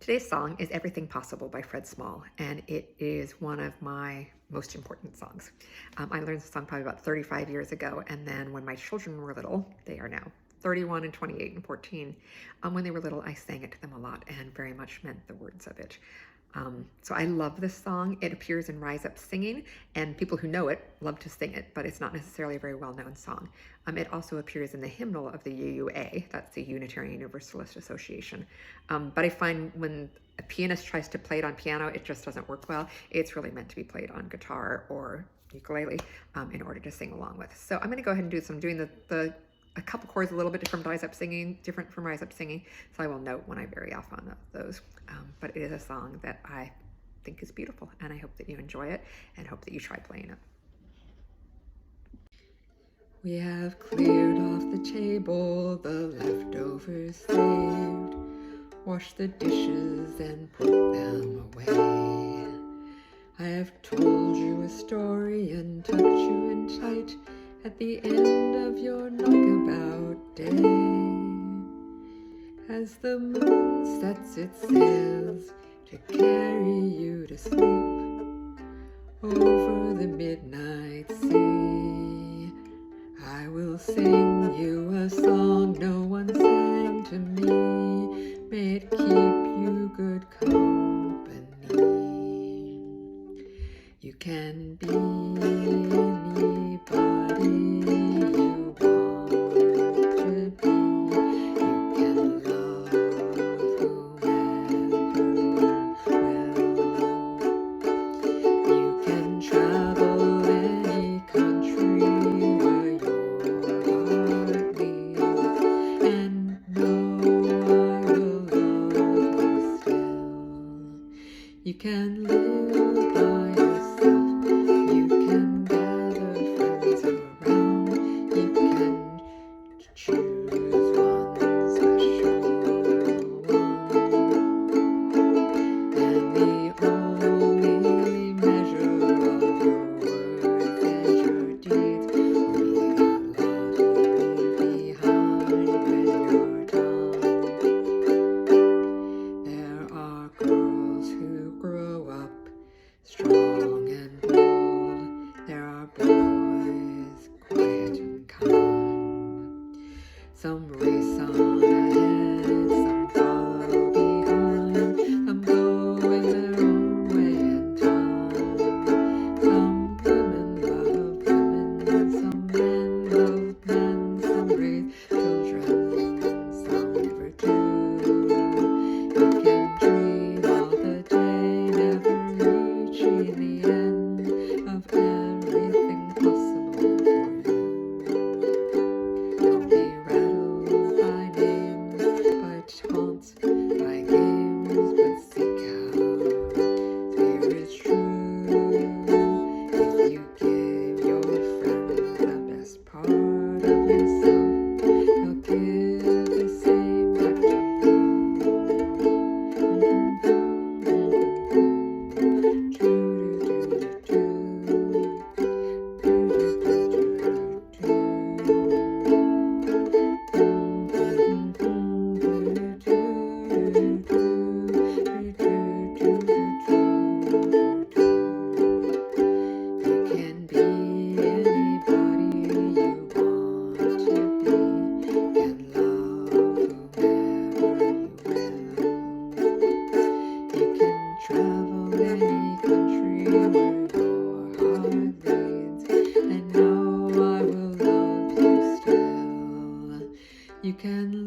Today's song is Everything Possible by Fred Small, and it is one of my most important songs. I learned the song probably about 35 years ago, and then when my children were little, they are now 31 and 28 and 14, when they were little, I sang it to them a lot and very much meant the words of it. So I love this song. It appears in Rise Up Singing, and people who know it love to sing it, but it's not necessarily a very well-known song. It also appears in the hymnal of the UUA, that's the Unitarian Universalist Association. But I find when a pianist tries to play it on piano, it just doesn't work well. It's really meant to be played on guitar or ukulele in order to sing along with. So I'm going to go ahead and do some, doing a couple chords a little bit different from Rise Up Singing, so I will note when I vary off on those. But it is a song that I think is beautiful, and I hope that you enjoy it, and hope that you try playing it. We have cleared off the table, the leftovers saved, washed the dishes and put them away. I have told you a story and tucked you in tight at the end of your knockabout day, as the moon sets its sails to carry you to sleep over the midnight sea. I will sing you a song no one sang to me, may it keep you good company. You can be anybody you want to be. You can love whomever you will. You can travel any country where your heart leads, and know I will love you still. You can live by yourself, you can gather friends around, you can choose one special one, and the only measure of your words and your deeds will be the love you leave behind when you're done. There are girls who grow up strong and bold, there are boys quiet and kind. Some race on ahead, some follow behind, some go in their own way and time. Some women love women, some men love men, some raise children, some never do. You can dream all the day, never reaching the end of everything possible for you. Don't be rattled by names, by taunts, by games, but seek out spirit's true. If you give your friend the best part of yourself, they'll give the same back to you can